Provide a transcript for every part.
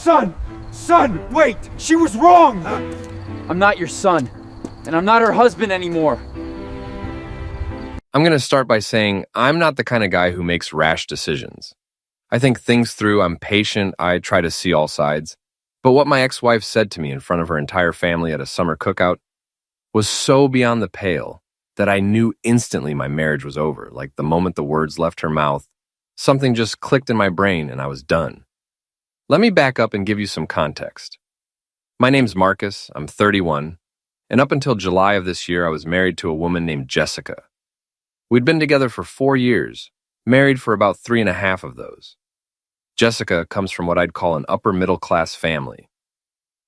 Son! Son, wait! She was wrong! I'm not your son, and I'm not her husband anymore. I'm going to start by saying I'm not the kind of guy who makes rash decisions. I think things through, I'm patient, I try to see all sides. But what my ex-wife said to me in front of her entire family at a summer cookout was so beyond the pale that I knew instantly my marriage was over. Like the moment the words left her mouth, something just clicked in my brain and I was done. Let me back up and give you some context. My name's Marcus, I'm 31, and up until July of this year, I was married to a woman named Jessica. We'd been together for 4 years, married for about 3.5 of those. Jessica comes from what I'd call an upper middle class family.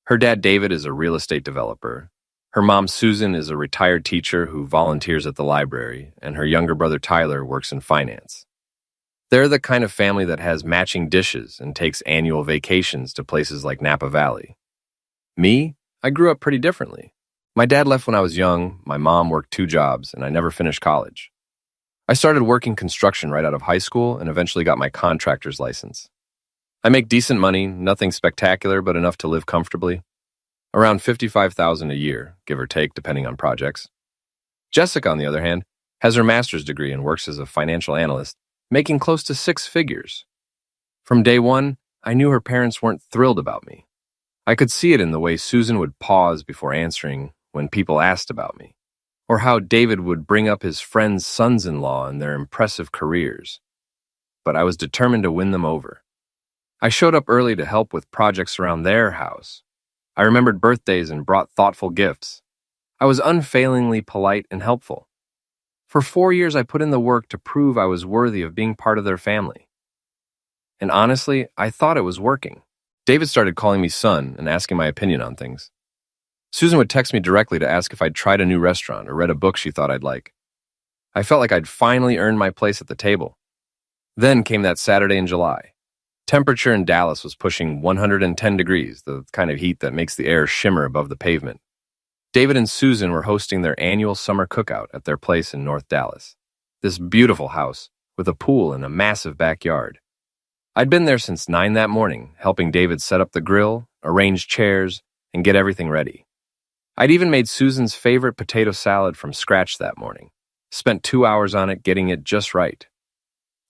Her dad, David, is a real estate developer. Her mom, Susan, is a retired teacher who volunteers at the library, and her younger brother, Tyler, works in finance. They're the kind of family that has matching dishes and takes annual vacations to places like Napa Valley. Me, I grew up pretty differently. My dad left when I was young, my mom worked 2 jobs, and I never finished college. I started working construction right out of high school and eventually got my contractor's license. I make decent money, nothing spectacular, but enough to live comfortably. Around $55,000 a year, give or take, depending on projects. Jessica, on the other hand, has her master's degree and works as a financial analyst, making close to 6 figures. From day one, I knew her parents weren't thrilled about me. I could see it in the way Susan would pause before answering when people asked about me, or how David would bring up his friends' sons-in-law and their impressive careers. But I was determined to win them over. I showed up early to help with projects around their house. I remembered birthdays and brought thoughtful gifts. I was unfailingly polite and helpful. For 4 years, I put in the work to prove I was worthy of being part of their family. And honestly, I thought it was working. David started calling me son and asking my opinion on things. Susan would text me directly to ask if I'd tried a new restaurant or read a book she thought I'd like. I felt like I'd finally earned my place at the table. Then came that Saturday in July. Temperature in Dallas was pushing 110 degrees, the kind of heat that makes the air shimmer above the pavement. David and Susan were hosting their annual summer cookout at their place in North Dallas. This beautiful house with a pool and a massive backyard. I'd been there since 9 that morning, helping David set up the grill, arrange chairs, and get everything ready. I'd even made Susan's favorite potato salad from scratch that morning. Spent 2 hours on it, getting it just right.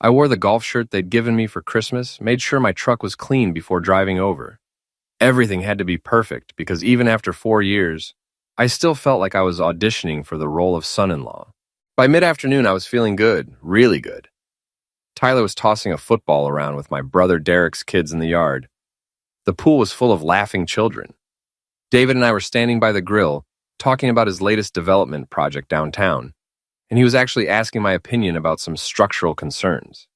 I wore the golf shirt they'd given me for Christmas, made sure my truck was clean before driving over. Everything had to be perfect because even after 4 years, I still felt like I was auditioning for the role of son-in-law. By mid-afternoon, I was feeling good, really good. Tyler was tossing a football around with my brother Derek's kids in the yard. The pool was full of laughing children. David and I were standing by the grill, talking about his latest development project downtown, and he was actually asking my opinion about some structural concerns.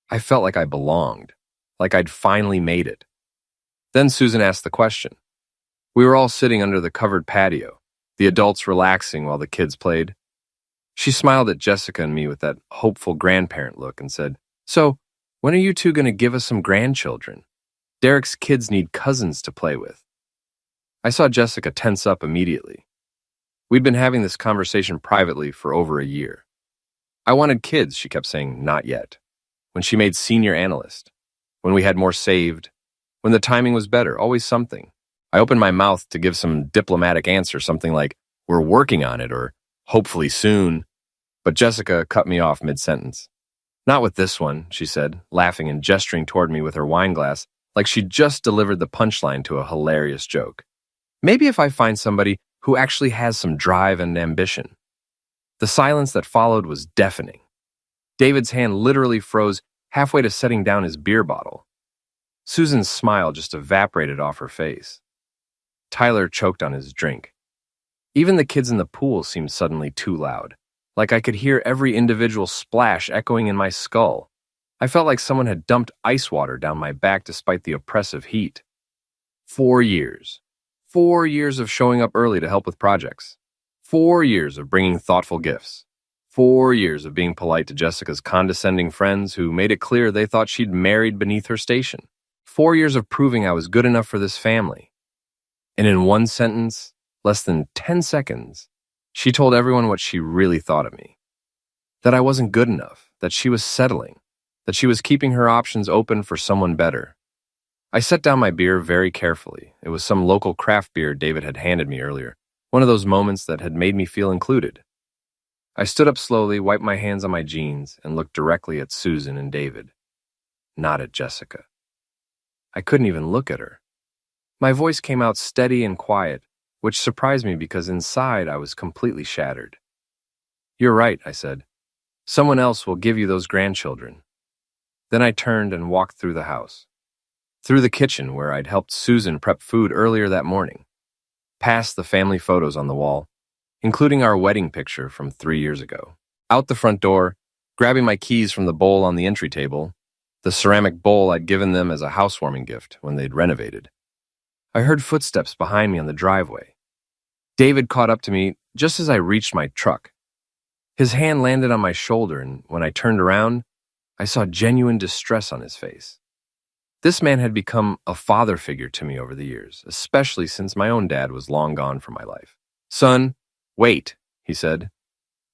I felt like I belonged, like I'd finally made it. Then Susan asked the question. We were all sitting under the covered patio, the adults relaxing while the kids played. She smiled at Jessica and me with that hopeful grandparent look and said, "So, when are you two going to give us some grandchildren? Derek's kids need cousins to play with." I saw Jessica tense up immediately. We'd been having this conversation privately for over a year. I wanted kids, she kept saying, not yet. When she made senior analyst. When we had more saved. When the timing was better, always something. I opened my mouth to give some diplomatic answer, something like, "We're working on it," or "hopefully soon." But Jessica cut me off mid-sentence. "Not with this one," she said, laughing and gesturing toward me with her wine glass, like she'd just delivered the punchline to a hilarious joke. "Maybe if I find somebody who actually has some drive and ambition." The silence that followed was deafening. David's hand literally froze halfway to setting down his beer bottle. Susan's smile just evaporated off her face. Tyler choked on his drink. Even the kids in the pool seemed suddenly too loud, like I could hear every individual splash echoing in my skull. I felt like someone had dumped ice water down my back despite the oppressive heat. 4 years. 4 years of showing up early to help with projects. 4 years of bringing thoughtful gifts. 4 years of being polite to Jessica's condescending friends who made it clear they thought she'd married beneath her station. 4 years of proving I was good enough for this family. And in one sentence, less than 10 seconds, she told everyone what she really thought of me. That I wasn't good enough, that she was settling, that she was keeping her options open for someone better. I set down my beer very carefully. It was some local craft beer David had handed me earlier, one of those moments that had made me feel included. I stood up slowly, wiped my hands on my jeans, and looked directly at Susan and David, not at Jessica. I couldn't even look at her. My voice came out steady and quiet, which surprised me because inside I was completely shattered. "You're right," I said. "Someone else will give you those grandchildren." Then I turned and walked through the house. Through the kitchen where I'd helped Susan prep food earlier that morning. Past the family photos on the wall, including our wedding picture from 3 years ago. Out the front door, grabbing my keys from the bowl on the entry table, the ceramic bowl I'd given them as a housewarming gift when they'd renovated. I heard footsteps behind me on the driveway. David caught up to me just as I reached my truck. His hand landed on my shoulder, and when I turned around, I saw genuine distress on his face. This man had become a father figure to me over the years, especially since my own dad was long gone from my life. "Son, wait," he said.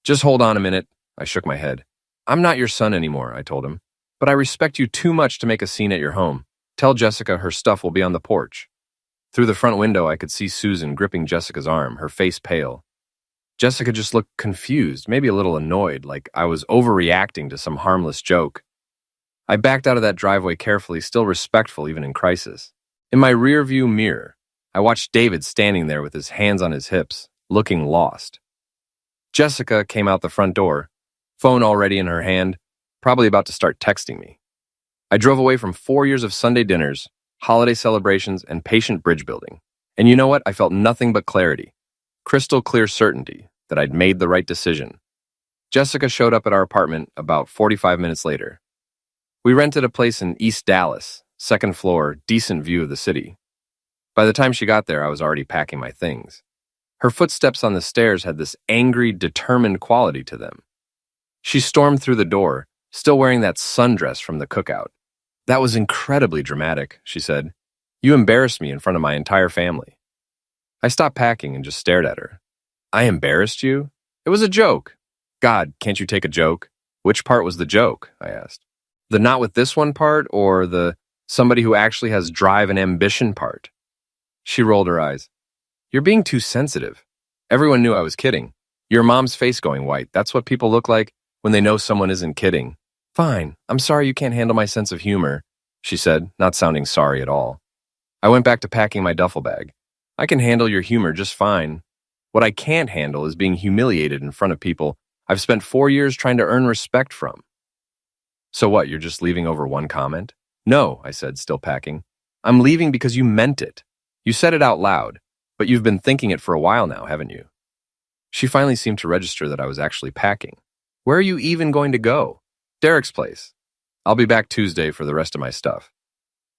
"Just hold on a minute." I shook my head. "I'm not your son anymore," I told him, "but I respect you too much to make a scene at your home. Tell Jessica her stuff will be on the porch." Through the front window, I could see Susan gripping Jessica's arm, her face pale. Jessica just looked confused, maybe a little annoyed, like I was overreacting to some harmless joke. I backed out of that driveway carefully, still respectful even in crisis. In my rearview mirror, I watched David standing there with his hands on his hips, looking lost. Jessica came out the front door, phone already in her hand, probably about to start texting me. I drove away from 4 years of Sunday dinners, holiday celebrations, and patient bridge building. And you know what? I felt nothing but clarity. Crystal clear certainty that I'd made the right decision. Jessica showed up at our apartment about 45 minutes later. We rented a place in East Dallas, second floor, decent view of the city. By the time she got there, I was already packing my things. Her footsteps on the stairs had this angry, determined quality to them. She stormed through the door, still wearing that sundress from the cookout. "That was incredibly dramatic," she said. "You embarrassed me in front of my entire family." I stopped packing and just stared at her. "I embarrassed you? It was a joke." "God, can't you take a joke?" "Which part was the joke?" I asked. "The not with this one part, or the somebody who actually has drive and ambition part?" She rolled her eyes. "You're being too sensitive. Everyone knew I was kidding. Your mom's face going white, that's what people look like when they know someone isn't kidding." "Fine, I'm sorry you can't handle my sense of humor," she said, not sounding sorry at all. I went back to packing my duffel bag. "I can handle your humor just fine. What I can't handle is being humiliated in front of people I've spent 4 years trying to earn respect from." "So what, you're just leaving over one comment?" "No," I said, still packing. "I'm leaving because you meant it. You said it out loud, but you've been thinking it for a while now, haven't you?" She finally seemed to register that I was actually packing. "Where are you even going to go?" "Derek's place. I'll be back Tuesday for the rest of my stuff."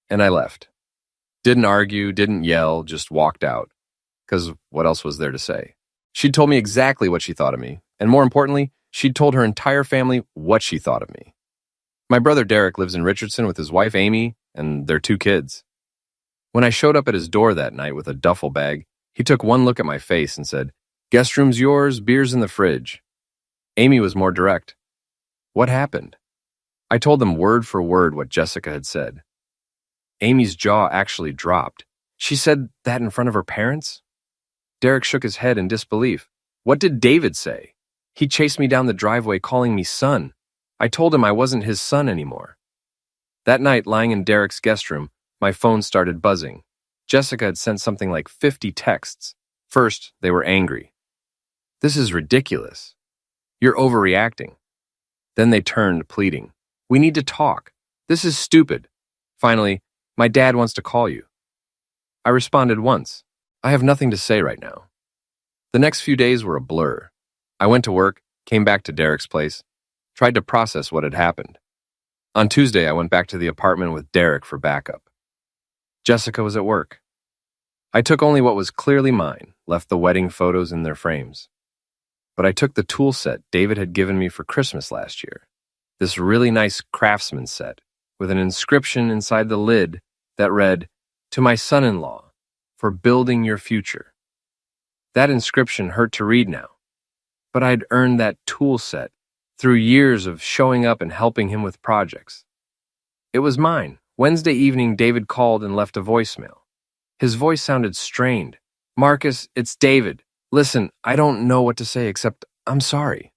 And I left. Didn't argue, didn't yell, just walked out. Because what else was there to say? She'd told me exactly what she thought of me, and more importantly, she'd told her entire family what she thought of me. My brother Derek lives in Richardson with his wife Amy and their 2 kids. When I showed up at his door that night with a duffel bag, he took one look at my face and said, "Guest room's yours, beer's in the fridge." Amy was more direct. "What happened?" I told them word for word what Jessica had said. Amy's jaw actually dropped. She said that in front of her parents? Derek shook his head in disbelief. "What did David say? He chased me down the driveway calling me son. I told him I wasn't his son anymore." That night, lying in Derek's guest room, my phone started buzzing. Jessica had sent something like 50 texts. First, they were angry. "This is ridiculous. You're overreacting." Then they turned, pleading. "We need to talk. This is stupid." Finally, "My dad wants to call you." I responded once. "I have nothing to say right now." The next few days were a blur. I went to work, came back to Derek's place, tried to process what had happened. On Tuesday, I went back to the apartment with Derek for backup. Jessica was at work. I took only what was clearly mine, left the wedding photos in their frames. But I took the tool set David had given me for Christmas last year. This really nice craftsman set with an inscription inside the lid that read, "To my son-in-law, for building your future." That inscription hurt to read now, but I'd earned that tool set through years of showing up and helping him with projects. It was mine, Wednesday evening, David called and left a voicemail. His voice sounded strained. "Marcus, it's David. Listen, I don't know what to say except I'm sorry."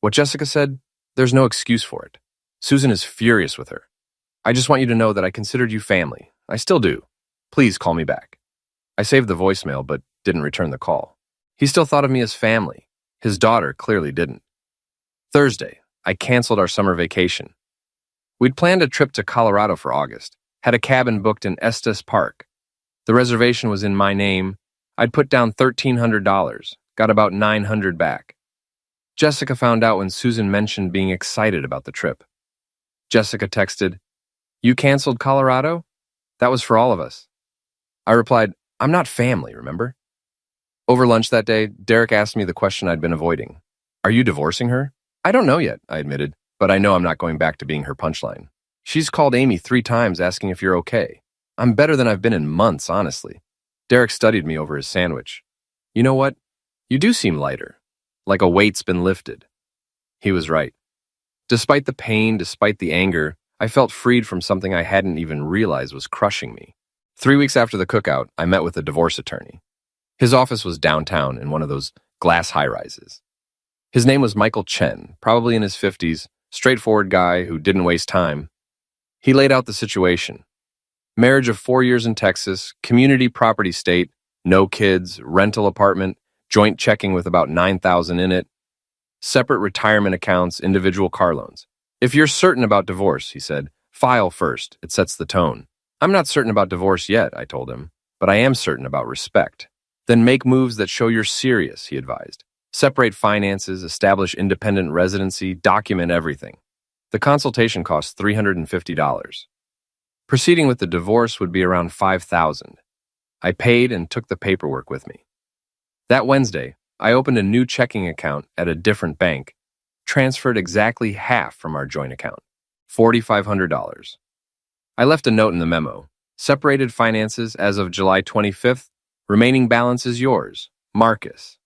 What Jessica said, there's no excuse for it. Susan is furious with her. "I just want you to know that I considered you family. I still do. Please call me back." I saved the voicemail but didn't return the call. He still thought of me as family. His daughter clearly didn't. Thursday, I canceled our summer vacation. We'd planned a trip to Colorado for August, had a cabin booked in Estes Park. The reservation was in my name. I'd put down $1,300, got about $900 back. Jessica found out when Susan mentioned being excited about the trip. Jessica texted, "You canceled Colorado? That was for all of us." I replied, "I'm not family, remember?" Over lunch that day, Derek asked me the question I'd been avoiding. "Are you divorcing her?" "I don't know yet," I admitted, "but I know I'm not going back to being her punchline. She's called Amy 3 times asking if you're okay. I'm better than I've been in months, honestly." Derek studied me over his sandwich. "You know what? You do seem lighter, like a weight's been lifted." He was right. Despite the pain, despite the anger, I felt freed from something I hadn't even realized was crushing me. 3 weeks after the cookout, I met with a divorce attorney. His office was downtown in one of those glass high-rises. His name was Michael Chen, probably in his 50s, straightforward guy who didn't waste time. He laid out the situation. Marriage of 4 years in Texas, community property state, no kids, rental apartment, joint checking with about $9,000 in it, separate retirement accounts, individual car loans. "If you're certain about divorce," he said, "file first. It sets the tone." "I'm not certain about divorce yet," I told him, "but I am certain about respect." "Then make moves that show you're serious," he advised. "Separate finances, establish independent residency, document everything." The consultation cost $350. Proceeding with the divorce would be around $5,000. I paid and took the paperwork with me. That Wednesday, I opened a new checking account at a different bank, transferred exactly half from our joint account, $4,500. I left a note in the memo. "Separated finances as of July 25th. Remaining balance is yours, Marcus."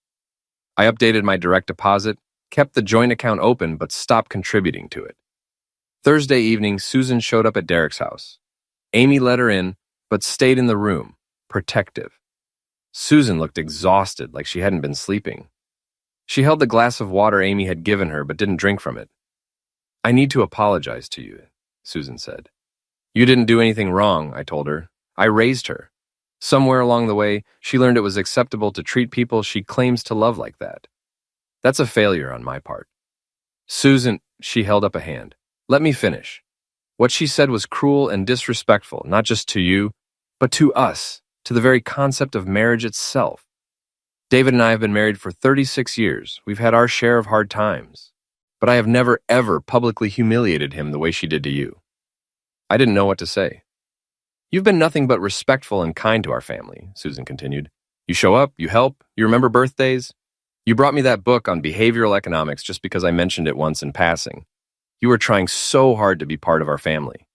I updated my direct deposit, kept the joint account open, but stopped contributing to it. Thursday evening, Susan showed up at Derek's house. Amy let her in, but stayed in the room, protective. Susan looked exhausted, like she hadn't been sleeping. She held the glass of water Amy had given her, but didn't drink from it. "I need to apologize to you," Susan said. "You didn't do anything wrong," I told her. "I raised her. Somewhere along the way, she learned it was acceptable to treat people she claims to love like that. That's a failure on my part." "Susan," she held up a hand. "Let me finish. What she said was cruel and disrespectful, not just to you, but to us, to the very concept of marriage itself. David and I have been married for 36 years. We've had our share of hard times. But I have never, ever publicly humiliated him the way she did to you." I didn't know what to say. "You've been nothing but respectful and kind to our family," Susan continued. "You show up, you help, you remember birthdays. You brought me that book on behavioral economics just because I mentioned it once in passing. You were trying so hard to be part of our family."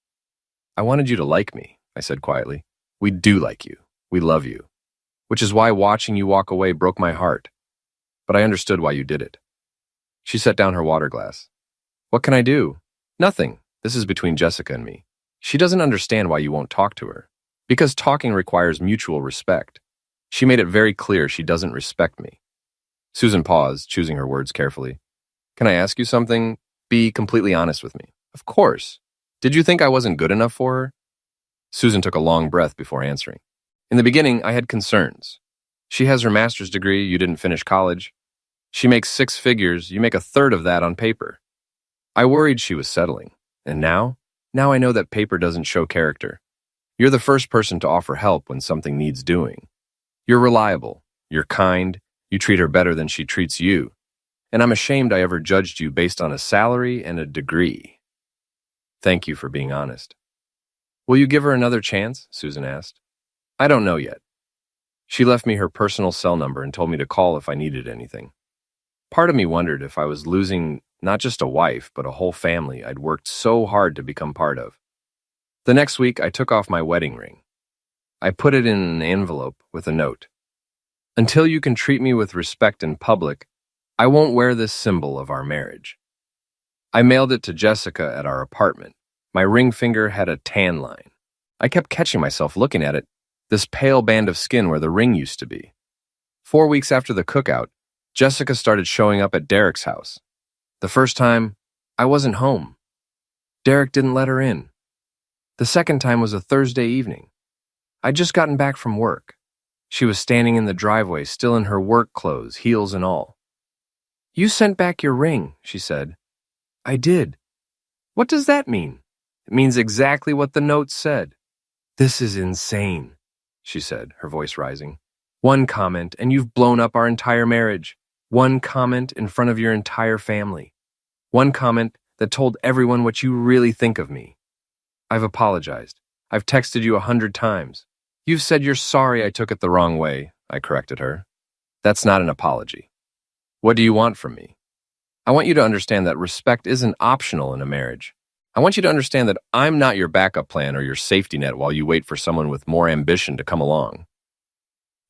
"I wanted you to like me," I said quietly. "We do like you. We love you. Which is why watching you walk away broke my heart. But I understood why you did it." She set down her water glass. "What can I do?" "Nothing. This is between Jessica and me. She doesn't understand why you won't talk to her. Because talking requires mutual respect. She made it very clear she doesn't respect me." Susan paused, choosing her words carefully. "Can I ask you something? Be completely honest with me." "Of course. Did you think I wasn't good enough for her?" Susan took a long breath before answering. "In the beginning, I had concerns. She has her master's degree, you didn't finish college. She makes 6 figures, you make a third of that on paper. I worried she was settling. And now I know that paper doesn't show character. You're the first person to offer help when something needs doing. You're reliable, you're kind, you treat her better than she treats you. And I'm ashamed I ever judged you based on a salary and a degree. Thank you for being honest." "Will you give her another chance?" Susan asked. "I don't know yet. She left me her personal cell number and told me to call if I needed anything." Part of me wondered if I was losing not just a wife, but a whole family I'd worked so hard to become part of. The next week, I took off my wedding ring. I put it in an envelope with a note. "Until you can treat me with respect in public, I won't wear this symbol of our marriage." I mailed it to Jessica at our apartment. My ring finger had a tan line. I kept catching myself looking at it, this pale band of skin where the ring used to be. 4 weeks after the cookout, Jessica started showing up at Derek's house. The first time, I wasn't home. Derek didn't let her in. The second time was a Thursday evening. I'd just gotten back from work. She was standing in the driveway, still in her work clothes, heels and all. "You sent back your ring," she said. "I did." "What does that mean?" "It means exactly what the note said." "This is insane," she said, her voice rising. "One comment, and you've blown up our entire marriage. One comment in front of your entire family. One comment that told everyone what you really think of me. I've apologized. I've texted you 100 times. You've said you're sorry I took it the wrong way," I corrected her. "That's not an apology. What do you want from me? I want you to understand that respect isn't optional in a marriage. I want you to understand that I'm not your backup plan or your safety net while you wait for someone with more ambition to come along."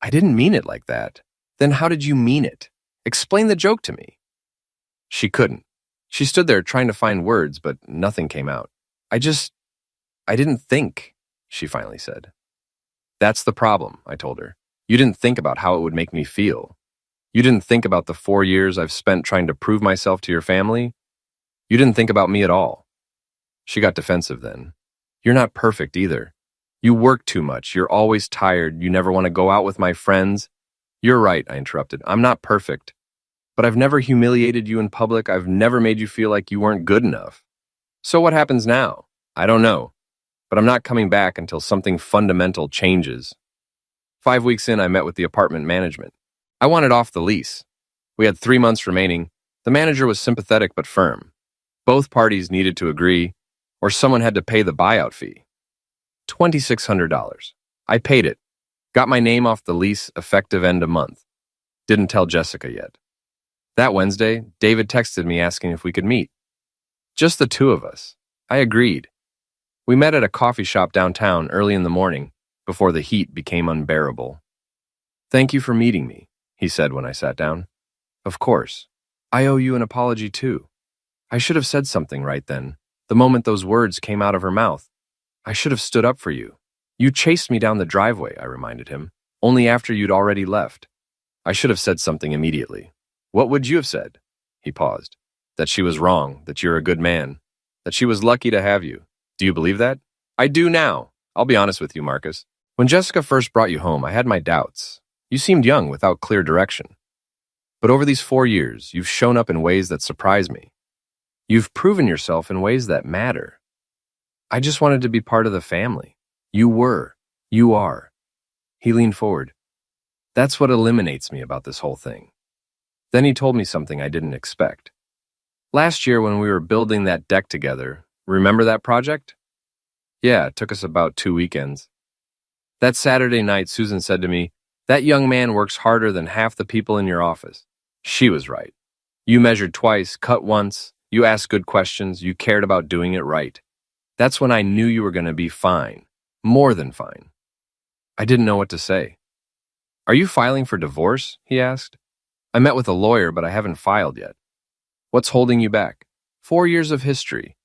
"I didn't mean it like that." "Then how did you mean it? Explain the joke to me." She couldn't. She stood there trying to find words, but nothing came out. I didn't think," she finally said. "That's the problem," I told her. "You didn't think about how it would make me feel. You didn't think about the 4 years I've spent trying to prove myself to your family. You didn't think about me at all." She got defensive then. "You're not perfect either. You work too much. You're always tired. You never want to go out with my friends." "You're right," I interrupted. "I'm not perfect. But I've never humiliated you in public. I've never made you feel like you weren't good enough. So what happens now? I don't know. But I'm not coming back until something fundamental changes." 5 weeks in, I met with the apartment management. I wanted off the lease. We had 3 months remaining. The manager was sympathetic but firm. Both parties needed to agree, or someone had to pay the buyout fee. $2,600. I paid it. Got my name off the lease effective end of month. Didn't tell Jessica yet. That Wednesday, David texted me asking if we could meet. Just the two of us. I agreed. We met at a coffee shop downtown early in the morning, before the heat became unbearable. "Thank you for meeting me," he said when I sat down. "Of course. I owe you an apology too. I should have said something right then, the moment those words came out of her mouth. I should have stood up for you. You chased me down the driveway," I reminded him, "only after you'd already left. I should have said something immediately." "What would you have said?" He paused. "That she was wrong, that you're a good man, that she was lucky to have you. Do you believe that?" "I do now. I'll be honest with you, Marcus. When Jessica first brought you home, I had my doubts. You seemed young without clear direction. But over these 4 years, you've shown up in ways that surprise me. You've proven yourself in ways that matter. I just wanted to be part of the family. You were. You are." He leaned forward. "That's what eliminates me about this whole thing." Then he told me something I didn't expect. "Last year when we were building that deck together, remember that project?" "Yeah, it took us about 2 weekends. That Saturday night, Susan said to me, 'That young man works harder than half the people in your office.' She was right. You measured twice, cut once, you asked good questions, you cared about doing it right. That's when I knew you were going to be fine. More than fine." I didn't know what to say. "Are you filing for divorce?" he asked. "I met with a lawyer, but I haven't filed yet." "What's holding you back?" 4 years of history.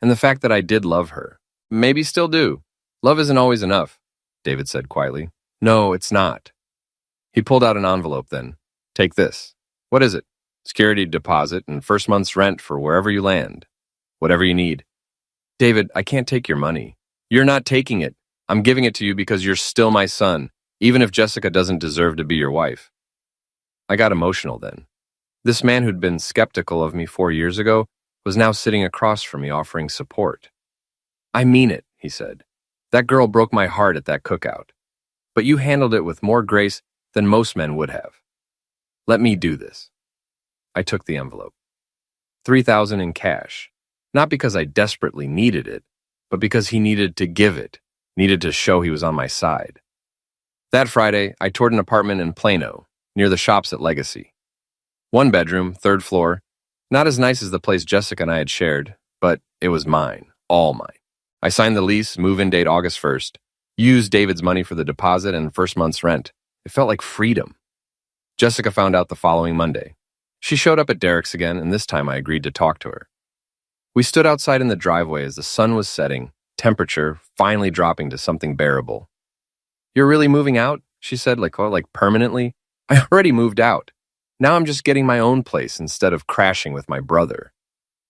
And the fact that I did love her. Maybe still do. Love isn't always enough, David said quietly. "No, it's not." He pulled out an envelope then. "Take this." "What is it?" "Security deposit and first month's rent for wherever you land. Whatever you need." "David, I can't take your money." "You're not taking it. I'm giving it to you because you're still my son, even if Jessica doesn't deserve to be your wife." I got emotional then. This man who'd been skeptical of me 4 years ago was now sitting across from me offering support. "I mean it," he said. "That girl broke my heart at that cookout. But you handled it with more grace than most men would have. Let me do this." I took the envelope. $3,000 in cash. Not because I desperately needed it, but because he needed to give it, needed to show he was on my side. That Friday, I toured an apartment in Plano, near the shops at Legacy. 1 bedroom, 3rd floor. Not as nice as the place Jessica and I had shared, but it was mine, all mine. I signed the lease, move-in date August 1st, used David's money for the deposit and first month's rent. It felt like freedom. Jessica found out the following Monday. She showed up at Derek's again, and this time I agreed to talk to her. We stood outside in the driveway as the sun was setting, temperature finally dropping to something bearable. "You're really moving out?" she said, like permanently. "I already moved out. Now I'm just getting my own place instead of crashing with my brother.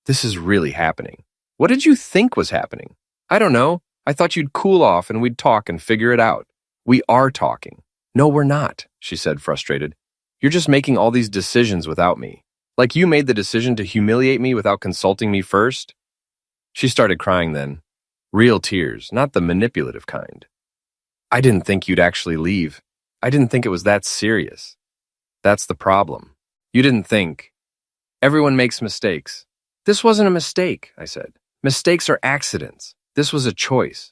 This is really happening." "What did you think was happening?" "I don't know. I thought you'd cool off and we'd talk and figure it out." "We are talking." "No, we're not," she said, frustrated. "You're just making all these decisions without me. Like you made the decision to humiliate me without consulting me first." She started crying then. Real tears, not the manipulative kind. "I didn't think you'd actually leave. I didn't think it was that serious." "That's the problem. You didn't think. Everyone makes mistakes." "This wasn't a mistake," I said. "Mistakes are accidents. This was a choice.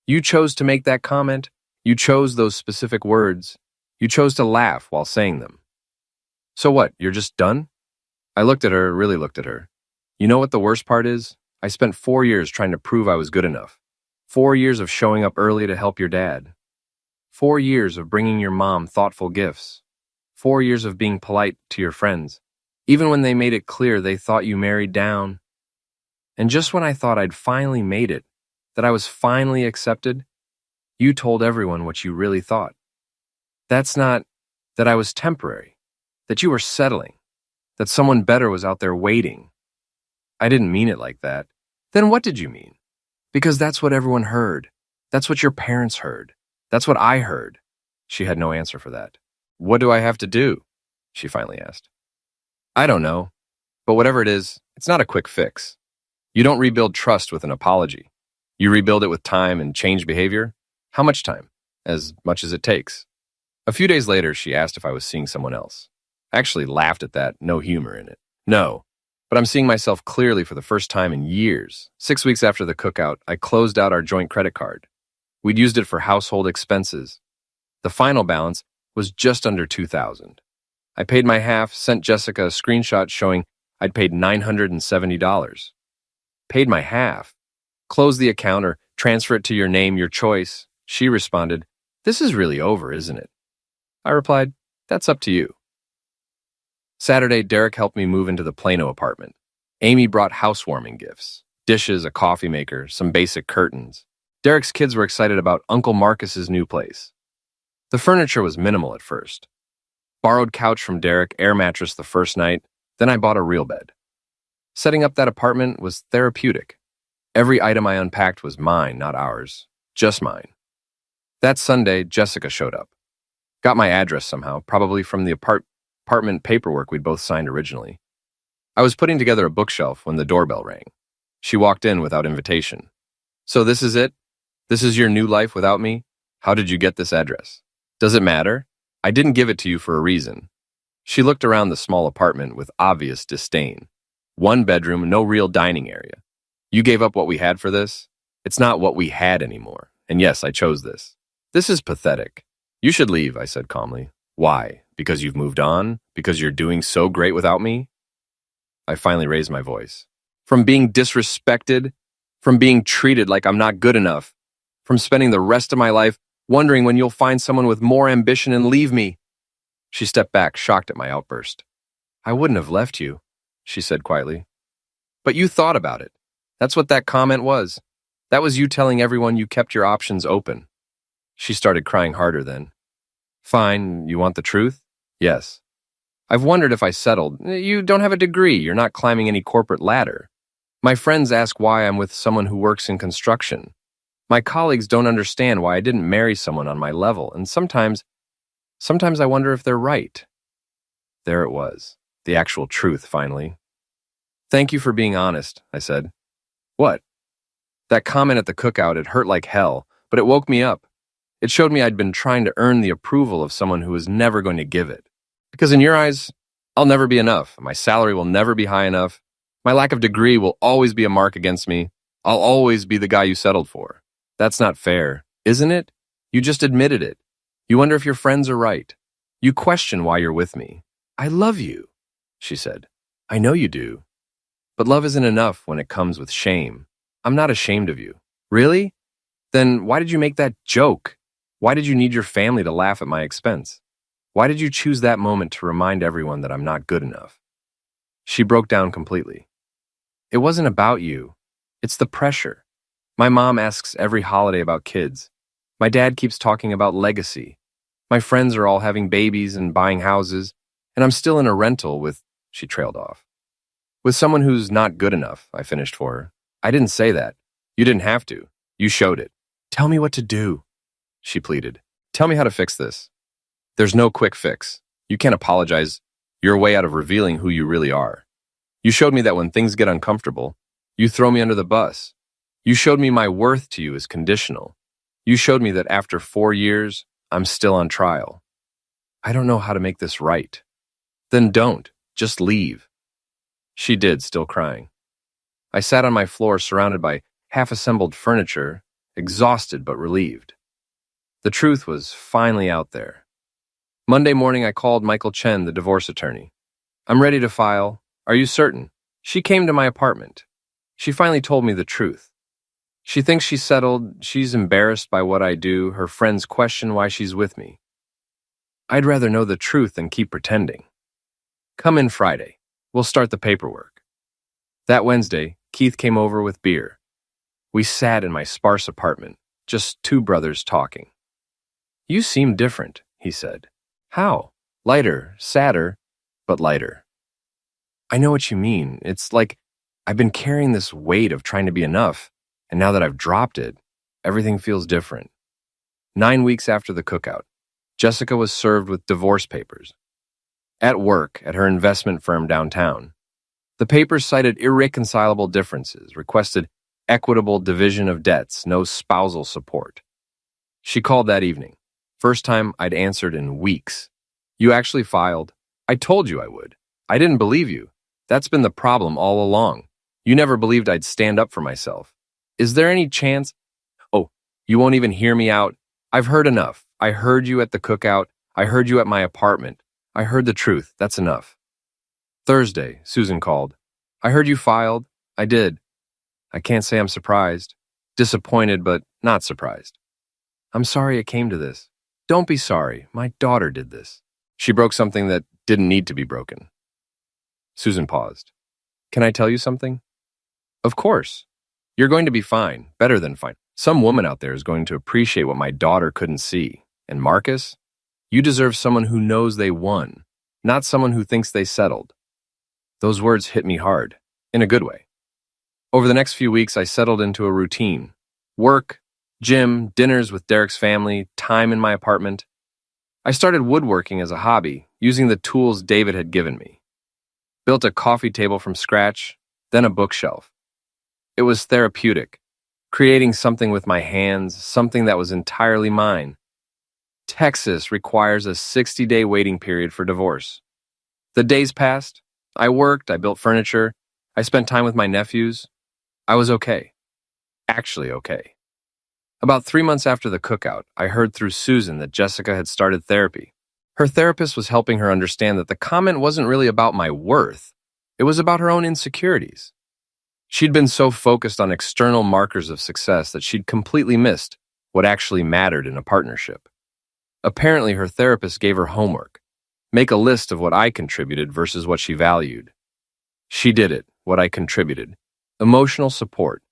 You chose to make that comment. You chose those specific words. You chose to laugh while saying them. So what, you're just done?" I looked at her, really looked at her. "You know what the worst part is? I spent 4 years trying to prove I was good enough. 4 years of showing up early to help your dad. 4 years of bringing your mom thoughtful gifts. 4 years of being polite to your friends, even when they made it clear they thought you married down. And just when I thought I'd finally made it, that I was finally accepted, you told everyone what you really thought. That's not that I was temporary, that you were settling, that someone better was out there waiting. I didn't mean it like that." "Then what did you mean?" "Because that's what everyone heard. That's what your parents heard. That's what I heard." She had no answer for that. "What do I have to do?" she finally asked. "I don't know. But whatever it is, it's not a quick fix. You don't rebuild trust with an apology. You rebuild it with time and change behavior. How much time? As much as it takes." A few days later, she asked if I was seeing someone else. I actually laughed at that, no humor in it. "No. But I'm seeing myself clearly for the first time in years. 6 weeks after the cookout, I closed out our joint credit card. We'd used it for household expenses. The final balance was just under $2,000. I paid my half, sent Jessica a screenshot showing I'd paid $970. Paid my half. "Close the account or transfer it to your name, your choice." She responded, "This is really over, isn't it?" I replied, "That's up to you." Saturday, Derek helped me move into the Plano apartment. Amy brought housewarming gifts, dishes, a coffee maker, some basic curtains. Derek's kids were excited about Uncle Marcus's new place. The furniture was minimal at first. Borrowed couch from Derek, air mattress the first night, then I bought a real bed. Setting up that apartment was therapeutic. Every item I unpacked was mine, not ours, just mine. That Sunday, Jessica showed up. Got my address somehow, probably from the apartment paperwork we'd both signed originally. I was putting together a bookshelf when the doorbell rang. She walked in without invitation. "So this is it? This is your new life without me? How did you get this address?" "Does it matter? I didn't give it to you for a reason." She looked around the small apartment with obvious disdain. 1 bedroom, no real dining area. "You gave up what we had for this? It's not what we had anymore. And yes, I chose this. This is pathetic. You should leave," I said calmly. "Why? Because you've moved on? Because you're doing so great without me?" I finally raised my voice. "From being disrespected, from being treated like I'm not good enough, from spending the rest of my life wondering when you'll find someone with more ambition and leave me." She stepped back, shocked at my outburst. "I wouldn't have left you," she said quietly. "But you thought about it. That's what that comment was. That was you telling everyone you kept your options open." She started crying harder then. "Fine, you want the truth?" "Yes. I've wondered if I settled. You don't have a degree. You're not climbing any corporate ladder. My friends ask why I'm with someone who works in construction. My colleagues don't understand why I didn't marry someone on my level, and sometimes I wonder if they're right." There it was, the actual truth, finally. "Thank you for being honest," I said. "What?" "That comment at the cookout, it hurt like hell, but it woke me up. It showed me I'd been trying to earn the approval of someone who was never going to give it. Because in your eyes, I'll never be enough. My salary will never be high enough. My lack of degree will always be a mark against me. I'll always be the guy you settled for. That's not fair, isn't it? You just admitted it. You wonder if your friends are right. You question why you're with me. I love you," she said. "I know you do. But love isn't enough when it comes with shame. I'm not ashamed of you." "Really? Then why did you make that joke? Why did you need your family to laugh at my expense? Why did you choose that moment to remind everyone that I'm not good enough?" She broke down completely. "It wasn't about you. It's the pressure. My mom asks every holiday about kids. My dad keeps talking about legacy. My friends are all having babies and buying houses, and I'm still in a rental with, she trailed off. With someone who's not good enough, I finished for her. I didn't say that. You didn't have to. You showed it. Tell me what to do, she pleaded. Tell me how to fix this. There's no quick fix. You can't apologize your way out of revealing who you really are. You showed me that when things get uncomfortable, you throw me under the bus. You showed me my worth to you is conditional. You showed me that after 4 years, I'm still on trial. I don't know how to make this right. Then don't. Just leave. She did, still crying. I sat on my floor surrounded by half-assembled furniture, exhausted but relieved. The truth was finally out there. Monday morning, I called Michael Chen, the divorce attorney. I'm ready to file. Are you certain? She came to my apartment. She finally told me the truth. She thinks she's settled. She's embarrassed by what I do. Her friends question why she's with me. I'd rather know the truth than keep pretending. Come in Friday. We'll start the paperwork. That Wednesday, Keith came over with beer. We sat in my sparse apartment, just two brothers talking. You seem different, he said. How? Lighter, sadder, but lighter. I know what you mean. It's like I've been carrying this weight of trying to be enough, and now that I've dropped it, everything feels different. 9 weeks after the cookout, Jessica was served with divorce papers. At work, at her investment firm downtown, the papers cited irreconcilable differences, requested equitable division of debts, no spousal support. She called that evening. First time I'd answered in weeks. You actually filed? I told you I would. I didn't believe you. That's been the problem all along. You never believed I'd stand up for myself. Is there any chance? Oh, you won't even hear me out? I've heard enough. I heard you at the cookout. I heard you at my apartment. I heard the truth. That's enough. Thursday, Susan called. I heard you filed. I did. I can't say I'm surprised. Disappointed, but not surprised. I'm sorry it came to this. Don't be sorry. My daughter did this. She broke something that didn't need to be broken. Susan paused. Can I tell you something? Of course. You're going to be fine, better than fine. Some woman out there is going to appreciate what my daughter couldn't see. And Marcus, you deserve someone who knows they won, not someone who thinks they settled. Those words hit me hard, in a good way. Over the next few weeks, I settled into a routine. Work, gym, dinners with Derek's family, time in my apartment. I started woodworking as a hobby, using the tools David had given me. Built a coffee table from scratch, then a bookshelf. It was therapeutic, creating something with my hands, something that was entirely mine. Texas requires a 60-day waiting period for divorce. The days passed. I worked, I built furniture, I spent time with my nephews. I was okay. Actually okay. About 3 months after the cookout, I heard through Susan that Jessica had started therapy. Her therapist was helping her understand that the comment wasn't really about my worth. It was about her own insecurities. She'd been so focused on external markers of success that she'd completely missed what actually mattered in a partnership. Apparently, her therapist gave her homework. Make a list of what I contributed versus what she valued. She did it, what I contributed. Emotional support,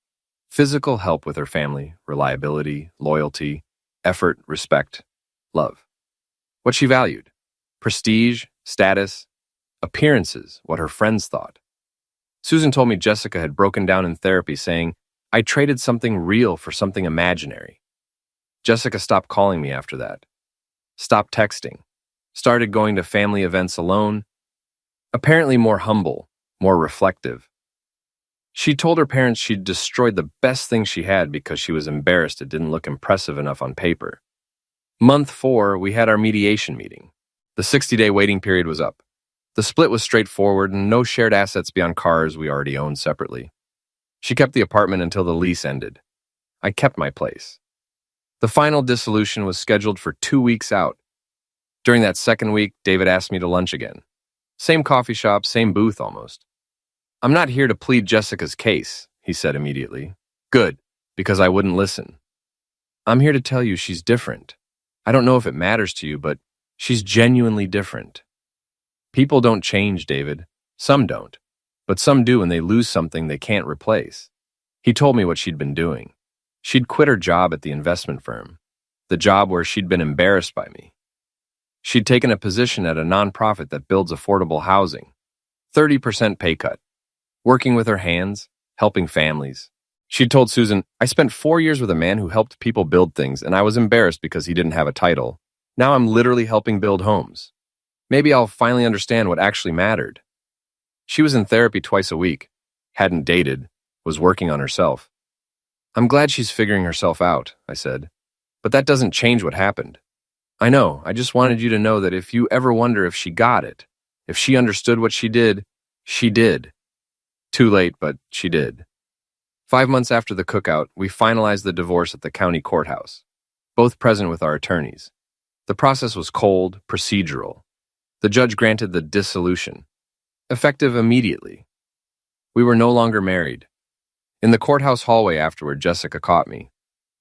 physical help with her family, reliability, loyalty, effort, respect, love. What she valued, prestige, status, appearances, what her friends thought. Susan told me Jessica had broken down in therapy saying, I traded something real for something imaginary. Jessica stopped calling me after that. Stopped texting. Started going to family events alone. Apparently more humble, more reflective. She told her parents she'd destroyed the best thing she had because she was embarrassed it didn't look impressive enough on paper. Month 4, we had our mediation meeting. The 60-day waiting period was up. The split was straightforward and no shared assets beyond cars we already owned separately. She kept the apartment until the lease ended. I kept my place. The final dissolution was scheduled for 2 weeks out. During that second week, David asked me to lunch again. Same coffee shop, same booth almost. I'm not here to plead Jessica's case, he said immediately. Good, because I wouldn't listen. I'm here to tell you she's different. I don't know if it matters to you, but she's genuinely different. People don't change, David. Some don't. But some do when they lose something they can't replace. He told me what she'd been doing. She'd quit her job at the investment firm, the job where she'd been embarrassed by me. She'd taken a position at a nonprofit that builds affordable housing, 30% pay cut, working with her hands, helping families. She'd told Susan, I spent 4 years with a man who helped people build things, and I was embarrassed because he didn't have a title. Now I'm literally helping build homes. Maybe I'll finally understand what actually mattered. She was in therapy twice a week, hadn't dated, was working on herself. I'm glad she's figuring herself out, I said, but that doesn't change what happened. I know, I just wanted you to know that if you ever wonder if she got it, if she understood what she did. Too late, but she did. 5 months after the cookout, we finalized the divorce at the county courthouse, both present with our attorneys. The process was cold, procedural. The judge granted the dissolution, effective immediately. We were no longer married. In the courthouse hallway afterward, Jessica caught me.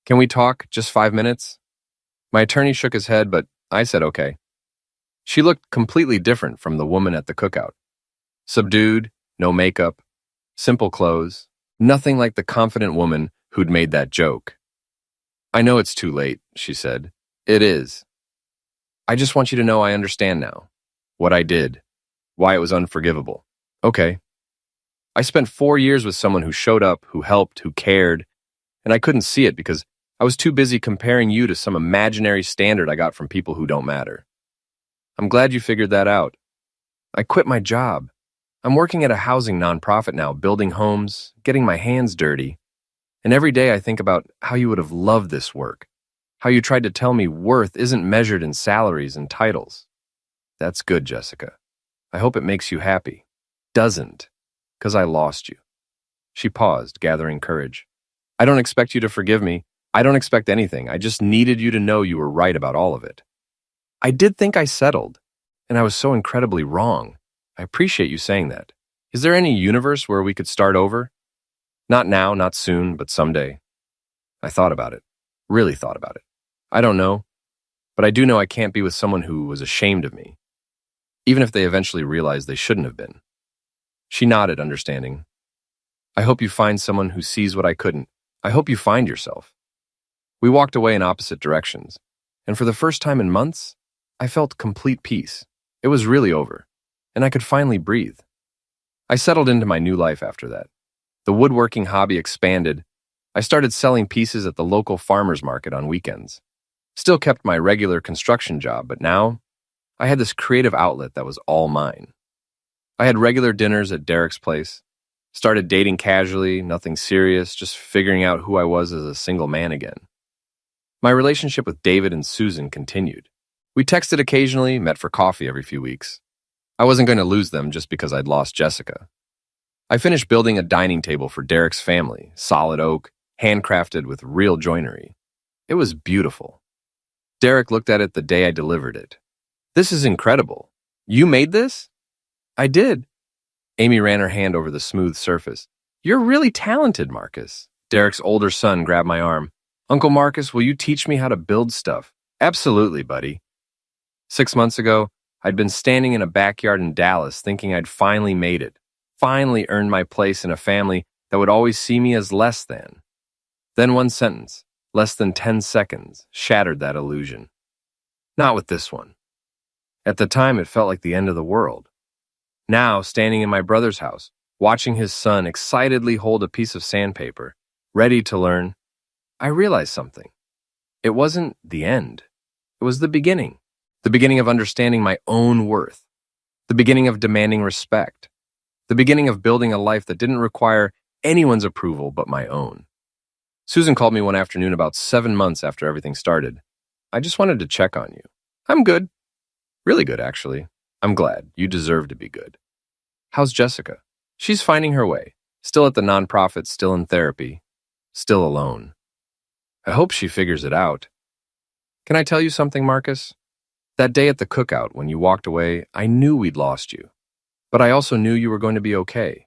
Can we talk, just 5 minutes? My attorney shook his head, but I said okay. She looked completely different from the woman at the cookout. Subdued, no makeup, simple clothes, nothing like the confident woman who'd made that joke. I know it's too late, she said. It is. I just want you to know I understand now. What I did. Why it was unforgivable. Okay. I spent 4 years with someone who showed up, who helped, who cared, and I couldn't see it because I was too busy comparing you to some imaginary standard I got from people who don't matter. I'm glad you figured that out. I quit my job. I'm working at a housing nonprofit now, building homes, getting my hands dirty. And every day I think about how you would have loved this work, how you tried to tell me worth isn't measured in salaries and titles. That's good, Jessica. I hope it makes you happy. Doesn't, 'cause I lost you. She paused, gathering courage. I don't expect you to forgive me. I don't expect anything. I just needed you to know you were right about all of it. I did think I settled, and I was so incredibly wrong. I appreciate you saying that. Is there any universe where we could start over? Not now, not soon, but someday. I thought about it. Really thought about it. I don't know, but I do know I can't be with someone who was ashamed of me, even if they eventually realized they shouldn't have been. She nodded, understanding. I hope you find someone who sees what I couldn't. I hope you find yourself. We walked away in opposite directions, and for the first time in months, I felt complete peace. It was really over, and I could finally breathe. I settled into my new life after that. The woodworking hobby expanded. I started selling pieces at the local farmers market on weekends. Still kept my regular construction job, but now I had this creative outlet that was all mine. I had regular dinners at Derek's place, started dating casually, nothing serious, just figuring out who I was as a single man again. My relationship with David and Susan continued. We texted occasionally, met for coffee every few weeks. I wasn't going to lose them just because I'd lost Jessica. I finished building a dining table for Derek's family, solid oak, handcrafted with real joinery. It was beautiful. Derek looked at it the day I delivered it. This is incredible. You made this? I did. Amy ran her hand over the smooth surface. You're really talented, Marcus. Derek's older son grabbed my arm. Uncle Marcus, will you teach me how to build stuff? Absolutely, buddy. 6 months ago, I'd been standing in a backyard in Dallas thinking I'd finally made it, finally earned my place in a family that would always see me as less than. Then one sentence, less than 10 seconds, shattered that illusion. Not with this one. At the time, it felt like the end of the world. Now, standing in my brother's house, watching his son excitedly hold a piece of sandpaper, ready to learn, I realized something. It wasn't the end. It was the beginning of understanding my own worth, the beginning of demanding respect, the beginning of building a life that didn't require anyone's approval but my own. Susan called me one afternoon about 7 months after everything started. I just wanted to check on you. I'm good. Really good, actually. I'm glad. You deserve to be good. How's Jessica? She's finding her way. Still at the nonprofit, still in therapy, still alone. I hope she figures it out. Can I tell you something, Marcus? That day at the cookout, when you walked away, I knew we'd lost you. But I also knew you were going to be okay.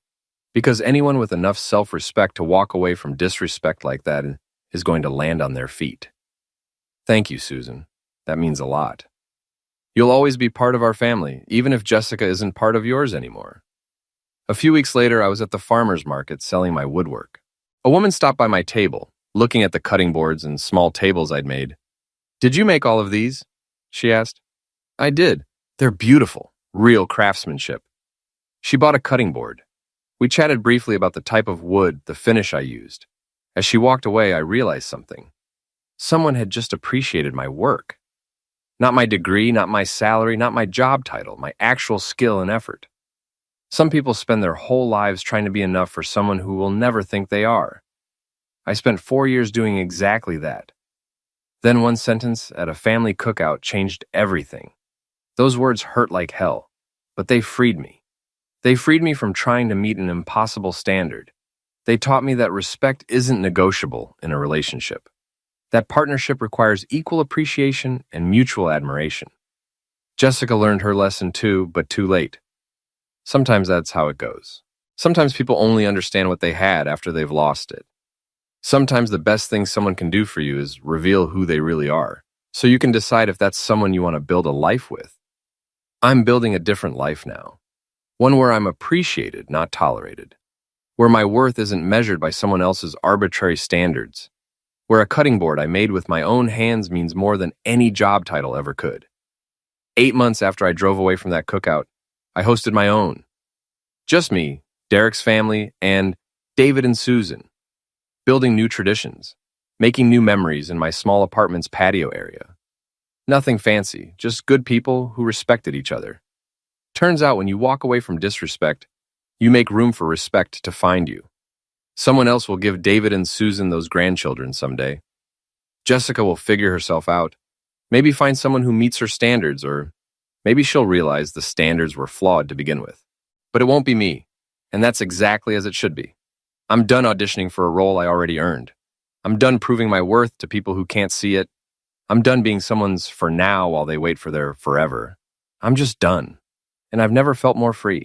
Because anyone with enough self-respect to walk away from disrespect like that is going to land on their feet. Thank you, Susan. That means a lot. You'll always be part of our family, even if Jessica isn't part of yours anymore. A few weeks later, I was at the farmer's market selling my woodwork. A woman stopped by my table, looking at the cutting boards and small tables I'd made. "Did you make all of these?" she asked. "I did. They're beautiful, real craftsmanship." She bought a cutting board. We chatted briefly about the type of wood, the finish I used. As she walked away, I realized something. Someone had just appreciated my work. Not my degree, not my salary, not my job title, my actual skill and effort. Some people spend their whole lives trying to be enough for someone who will never think they are. I spent 4 years doing exactly that. Then one sentence at a family cookout changed everything. Those words hurt like hell, but they freed me. They freed me from trying to meet an impossible standard. They taught me that respect isn't negotiable in a relationship. That partnership requires equal appreciation and mutual admiration. Jessica learned her lesson too, but too late. Sometimes that's how it goes. Sometimes people only understand what they had after they've lost it. Sometimes the best thing someone can do for you is reveal who they really are, so you can decide if that's someone you want to build a life with. I'm building a different life now. One where I'm appreciated, not tolerated. Where my worth isn't measured by someone else's arbitrary standards. Where a cutting board I made with my own hands means more than any job title ever could. 8 months after I drove away from that cookout, I hosted my own. Just me, Derek's family, and David and Susan. Building new traditions. Making new memories in my small apartment's patio area. Nothing fancy, just good people who respected each other. Turns out when you walk away from disrespect, you make room for respect to find you. Someone else will give David and Susan those grandchildren someday. Jessica will figure herself out. Maybe find someone who meets her standards, or maybe she'll realize the standards were flawed to begin with. But it won't be me, and that's exactly as it should be. I'm done auditioning for a role I already earned. I'm done proving my worth to people who can't see it. I'm done being someone's for now while they wait for their forever. I'm just done, and I've never felt more free.